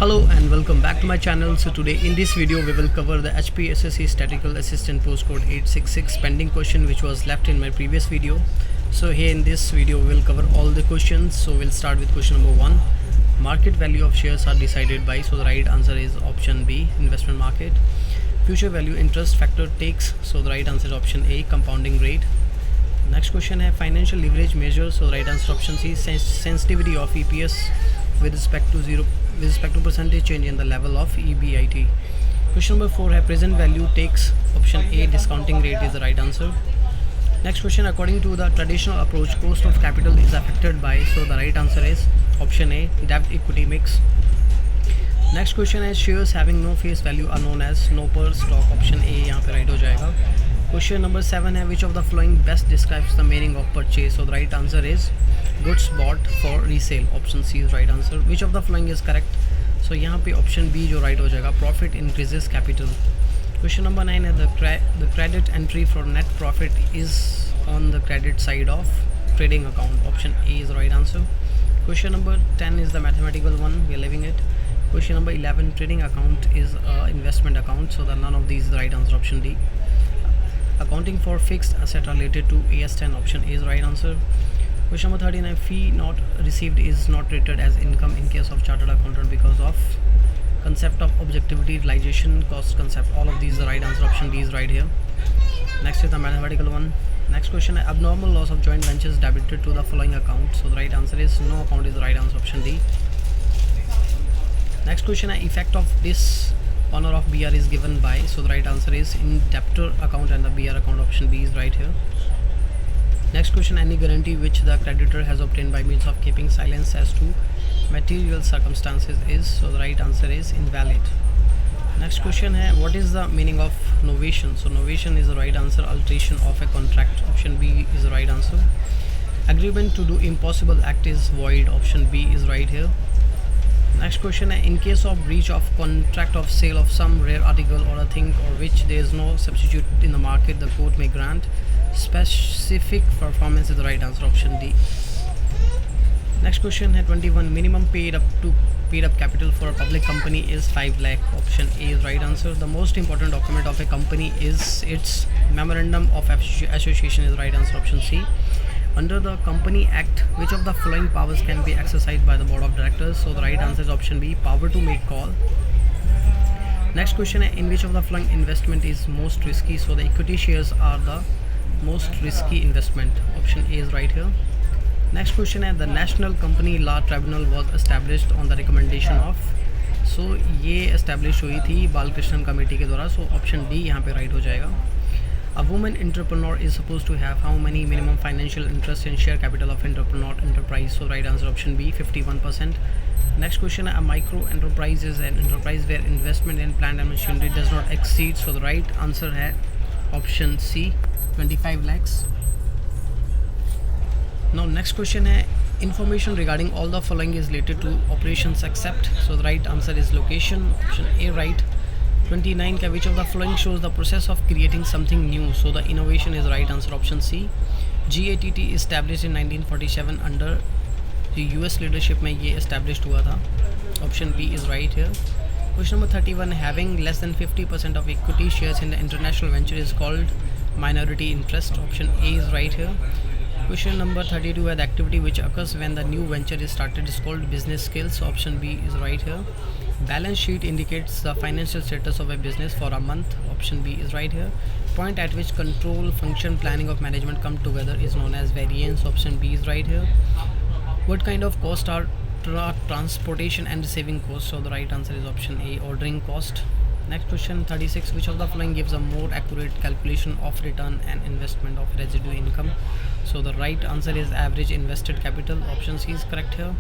Hello and welcome back to my channel. So today in this video we will cover the HPSSC Statistical Assistant postcode 866 pending question which was left in my previous video. So here in this video we will cover all the questions. So we'll start with question number 1. Market value of shares are decided by, so the right answer is option B, investment market. Future value interest factor takes, so the right answer is option A, compounding rate. Next question है financial leverage measure, so the right answer option C, sensitivity of EPS with respect to percentage change in the level of EBIT. Question number 4 है present value takes, option A, discounting rate is the right answer. Next question, according to the traditional approach, cost of capital is affected by, so the right answer is option A, debt equity mix. Next question है shares having no face value are known as, no per stock, option A यहाँ पे right हो जाएगा. Question number 7 है which of the following best describes the meaning of purchase, so the right answer is goods bought for resale, option C is right answer. Which of the following is correct, so यहाँ पे option B जो right हो जाएगा, profit increases capital. Question number 9 है the credit entry for net profit is on the credit side of trading account, option A is the right answer. Question number 10 is the mathematical one, we are leaving it. Question number 11, trading account is investment account, so the none of these is the right answer, option D. Accounting for fixed asset related to AS10, option A is the right answer. Question number 13, fee not received is not treated as income in case of chartered accountant because of concept of objectivity, realization, cost concept. All of these is the right answer, option D is right here. Next is the mathematical one. Next question, abnormal loss of joint ventures debited to the following account, so the right answer is no account is the right answer, option D. Next question, effect of this honor of BR is given by, so the right answer is in debtor account and the BR account, option B is right here. Next question, any guarantee which the creditor has obtained by means of keeping silence as to material circumstances is, so the right answer is invalid. Next question है what is the meaning of novation, so novation is the right answer, alteration of a contract, option B is the right answer. Agreement to do impossible act is void, option B is right here. Next question है in case of breach of contract of sale of some rare article or a thing or which there is no substitute in the market, the court may grant specific performance is the right answer, option D. Next question है 21, minimum paid up capital for a public company is 5 lakh, option A is right answer. The most important document of a company is its memorandum of association is the right answer, option C. Under the Company Act, which of the following powers can be exercised by the board of directors, so the right answer is option B, power to make call. Next question है in which of the following investment is most risky, so the equity shares are the most risky investment, option A is right here. Next question है the National Company Law Tribunal was established on the recommendation of, so ये establish हुई थी Balakrishnan committee के द्वारा, so option D यहाँ पे right हो जाएगा. A woman entrepreneur is supposed to have how many minimum financial interest in share capital of entrepreneur enterprise, so right answer option B, 51%. Next question, a micro enterprise is an enterprise where investment in plant and machinery does not exceed, so the right answer है option C, 25 lakhs. Now next question है information regarding all the following is related to operations except, so the right answer is location, option A right. 29 का which of the following shows the process of creating something new, so the innovation is right answer, option C. GATT established in 1947 under the US leadership में ये established हुआ था, option B is right here. Question number 31, having less than 50% of equity shares in the international venture is called minority interest, option A is right here. Question number 32, the activity which occurs when the new venture is started is called business skills, so option B is right here. Balance sheet indicates the financial status of a business for a month, option B is right here. Point at which control, function, planning of management come together is known as variance, option B is right here. What kind of cost are transportation and receiving costs, so the right answer is option A, ordering cost. Next question 36, which of the following gives a more accurate calculation of return and investment of residual income, so the right answer is average invested capital, option C is correct here.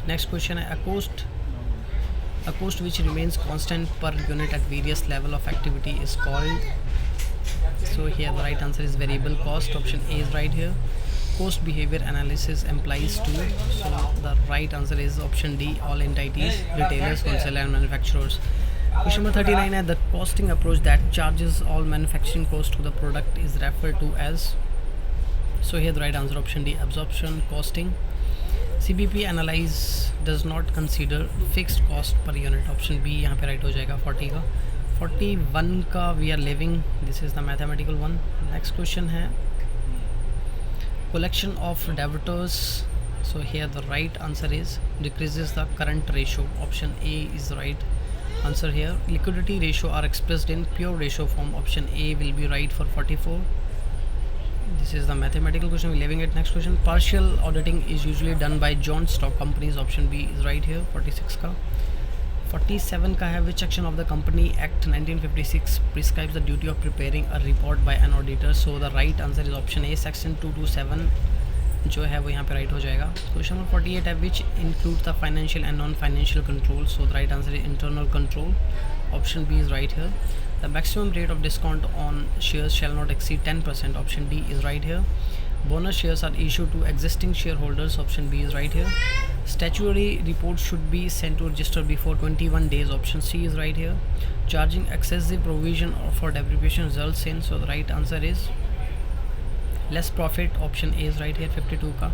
Next question, a cost which remains constant per unit at various level of activity is called, so here the right answer is variable cost, option A is right here. Cost behavior analysis implies to, so the right answer is option D, all entities, retailers, wholesalers and manufacturers. Question number 39 है the costing approach that charges all manufacturing cost to the product is referred to as, so here the right answer option D, absorption costing. CBP analyse does not consider fixed cost per unit, option B यहाँ पे right हो जाएगा 40 का। 41 का we are living, this is the mathematical one. Next question है collection of debtors, so here the right answer is decreases the current ratio, option A is the right answer here. Liquidity ratio are expressed in pure ratio form, option A will be right for 44. This is the mathematical question, we're leaving it. Next question, partial auditing is usually done by joint stock companies, option B is right here 46 का। 47 का है which section of the Company Act 1956 prescribes the duty of preparing a report by an auditor, so the right answer is option A, section 227 जो है वो यहाँ पे right हो जाएगा। क्वेश्चन नंबर 48 है which includes the financial and non-financial control, so the right answer is internal control, option B is right here. The maximum rate of discount on shares shall not exceed 10%, option D is right here. Bonus shares are issued to existing shareholders, option B is right here. Statutory reports should be sent to register before 21 days, option C is right here. Charging excessive provision for depreciation results in, so the right answer is less profit, option A is right here 52 का।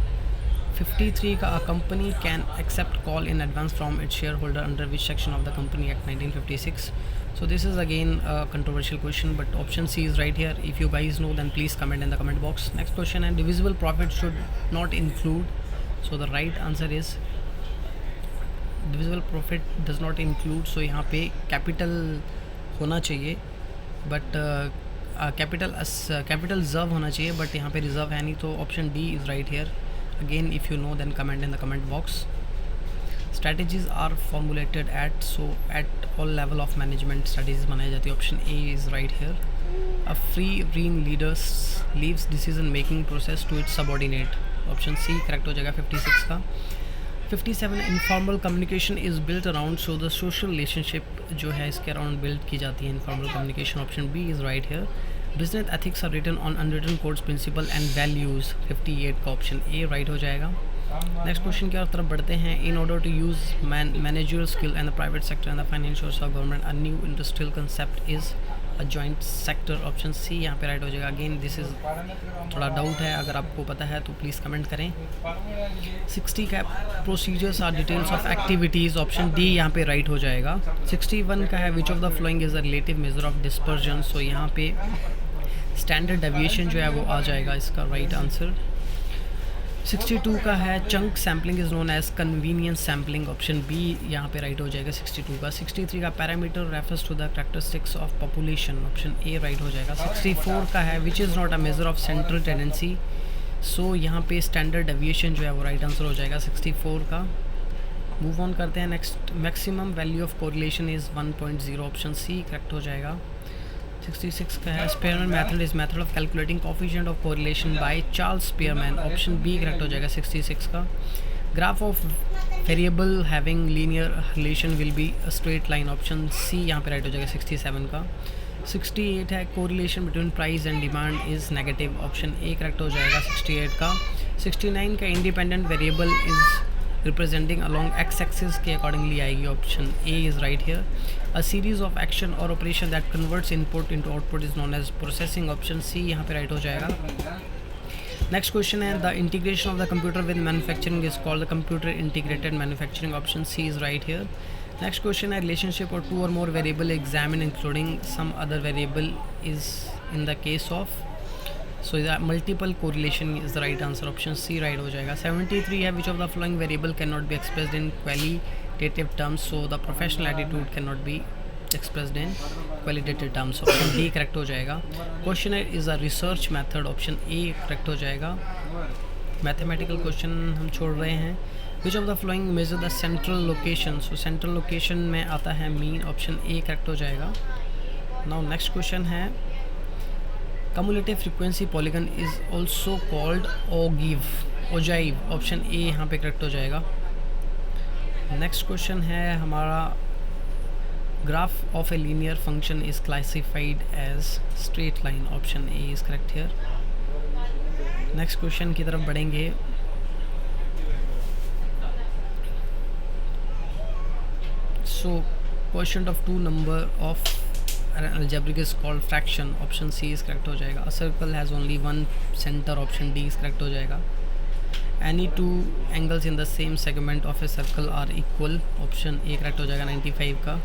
53 का a company can accept call in advance from its shareholder under which section of the Company Act 1956, so this is again a controversial question, but option C is right here. If you guys know then please comment in the comment box. Next question, and divisible profit should not include, so the right answer is divisible profit does not include, so यहाँ पे capital होना चाहिए but capital reserve होना चाहिए, but यहाँ पे reserve है नहीं, तो option D is right here. Again if you know then comment in the comment box. Strategies are formulated at, so at all level of management strategies बनाई जाती है, option A is right here. A free rein leader leaves decision making process to its subordinate, option C correct हो जाएगा 56 का। 57 informal communication is built around, so the social relationship जो है इसके around build की जाती है informal communication, option B is right here. Business ethics are written on unwritten codes, principle and values, 58 का option A right हो जाएगा। Next question की तरफ बढ़ते हैं। In order to use managerial skill and the private sector and the financial of government a new industrial concept is a joint sector, option C यहाँ पे right हो जाएगा। अगेन दिस इज़ थोड़ा doubt है, अगर आपको पता है तो प्लीज़ कमेंट करें। 60 का procedures are details of activities, option D यहाँ पे राइट हो जाएगा। 61 का है which of the following is a relative measure of dispersion, so यहाँ पे स्टैंडर्ड डेविएशन जो है वो आ जाएगा इसका राइट आंसर। 62 का है chunk sampling is known as convenience sampling, option B यहाँ पे राइट हो जाएगा 62 का। 63 का parameter refers to the characteristics of population, option A right हो जाएगा। 64 का है which is not a measure of central tendency, so यहाँ पे स्टैंडर्ड डेविएशन जो है वो राइट आंसर हो जाएगा 64 का। मूव ऑन करते हैं next. Maximum value of correlation is 1.0, option C correct हो जाएगा। 66 का है Spearman method is method of calculating coefficient of correlation by Charles Spearman, option B correct हो जाएगा 66 का। Graph of variable having linear relation will be a straight line, option C यहाँ पे right हो जाएगा 67 का। 68 है correlation between price and demand is negative, option A correct हो जाएगा 68 का। 69 का independent variable is representing along X axis के अकॉर्डिंगली आएगी, option A is right here. A series of action और operation that converts input into output is known as processing, option C यहाँ पे right हो जाएगा। नेक्स्ट क्वेश्चन है the integration of the computer with manufacturing is called the computer integrated manufacturing, option C is right here. Next question है relationship और to और more variable examine including some other variable is in the case of, so the multiple correlation is the right answer, option C right हो जाएगा। 73 है which of the following variable cannot be expressed in qualitative terms, so the professional attitude cannot be expressed in qualitative terms, option D correct हो जाएगा। questionnaire is a research method, option A correct हो जाएगा। mathematical question हम छोड़ रहे हैं। which of the following measure the central location, so central location में आता है mean, option A correct हो जाएगा। now next question है cumulative frequency polygon is also called ogive, option A यहाँ पे करेक्ट हो जाएगा। नेक्स्ट क्वेश्चन है हमारा graph of a linear function is classified as straight line, option A is correct here. Next question की तरफ बढ़ेंगे। So question of two number of algebraic is called fraction, option C is correct हो जाएगा। A circle has only one center, option D is correct हो जाएगा। Any two angles in the same segment of a circle are equal, option A correct हो जाएगा 95 का।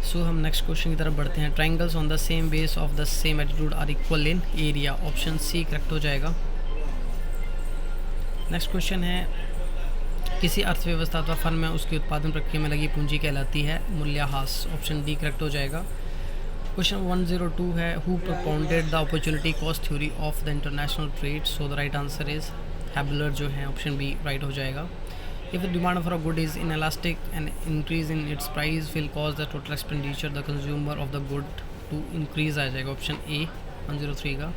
सो हम next question की तरफ बढ़ते हैं। Triangles on the same base of the same attitude are equal in area, option C correct हो जाएगा। नेक्स्ट क्वेश्चन है, किसी अर्थव्यवस्था अथवा फर्म में उसकी उत्पादन प्रक्रिया में लगी पूंजी कहलाती है मूल्यह्रास, ऑप्शन डी करेक्ट हो जाएगा। क्वेश्चन 102 है, who propounded the opportunity cost theory of the international trade, so the right answer is Haberler जो है, ऑप्शन बी राइट हो जाएगा। If the demand for a good is inelastic, an increase in its price will cause the total expenditure the consumer of the good to increase आ जाएगा, option A 103 का।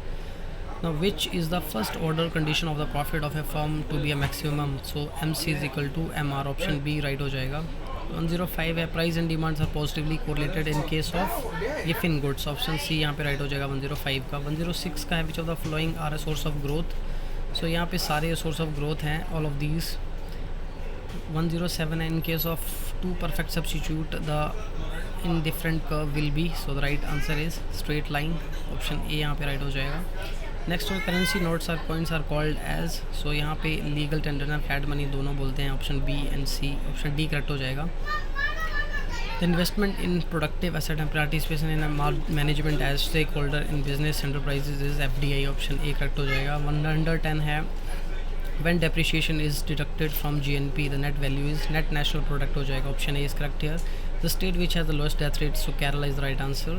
Now which is the first order condition of the profit of a firm to be a maximum, so MC is equal to MR, option B right हो जाएगा। 105 है, price and demands are positively correlated in case of if in goods, option C यहाँ पे right हो जाएगा 105 का। 106 का है, which of the following are a source of growth, so यहाँ पे सारे सोर्स ऑफ ग्रोथ हैं, all of these. 107 in case of two perfect substitute the indifferent curve will be, so the right answer is straight line, option A यहाँ पे right हो जाएगा। Next है, currency notes or coins are called as, so यहाँ पे legal tender and fiat money दोनों बोलते हैं, option B and C, option D correct हो जाएगा। The investment in productive asset and participation in management as stakeholder in business enterprises is FDI, option A correct हो जाएगा। 110 है, when depreciation is deducted from GNP the net value is net national product हो जाएगा, option A is correct here. the state which has the lowest death rate, so Kerala is the right answer।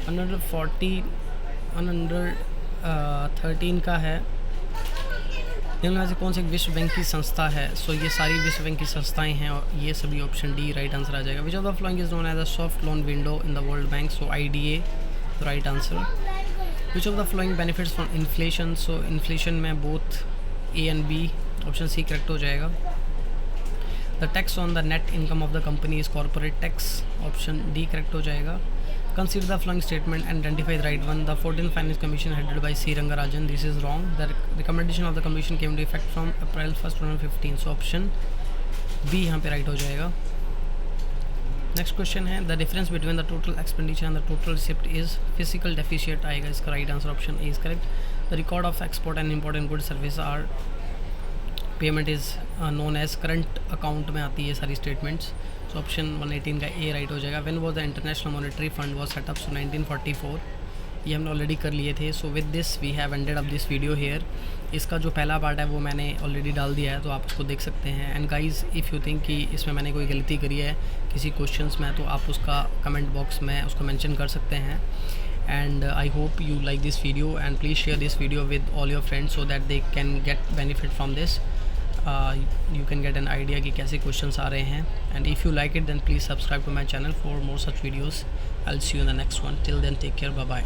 113 का है, निम्न में से कौन सी विश्व bank की संस्था है, सो ये सारी विश्व बैंक की संस्थाएं हैं और ये सभी, ऑप्शन डी राइट आंसर आ जाएगा। Which of the following is known as a soft loan window in the World Bank, so IDA right answer. Which of the following benefits from inflation, so inflation में both A and B, option C correct हो जाएगा। The tax on the net income of the company is corporate tax, option D correct हो जाएगा। Consider the following statement and identify the right one. The 14th finance commission headed by C Rangarajan, this is wrong. The recommendation of the commission came to effect from April 1, 2015, so option B यहाँ पे right हो जाएगा। Next question है, the difference between the total expenditure and the total receipt is physical deficit आएगा, इसका right answer option A is correct. The record of export and import in good service are payment is known as current account में आती है सारी statements, so option 118 का ए right हो जाएगा। When was the International Monetary Fund was set up, so 1944, ये हमने already कर लिए थे। So with this we have ended up this video here. इसका जो पहला पार्ट है वो मैंने ऑलरेडी डाल दिया है, तो आप उसको देख सकते हैं। And guys if you think कि इसमें मैंने कोई गलती करी है किसी क्वेश्चंस में, तो आप उसका कमेंट बॉक्स में उसको मेंशन कर सकते हैं। and I hope you like this video and please share this video with all your friends so that they can get benefit from this. You can get an idea कि कैसे questions आ रहे हैं, and if you like it then please subscribe to my channel for more such videos. I'll see you in the next one. Till then, take care, bye bye.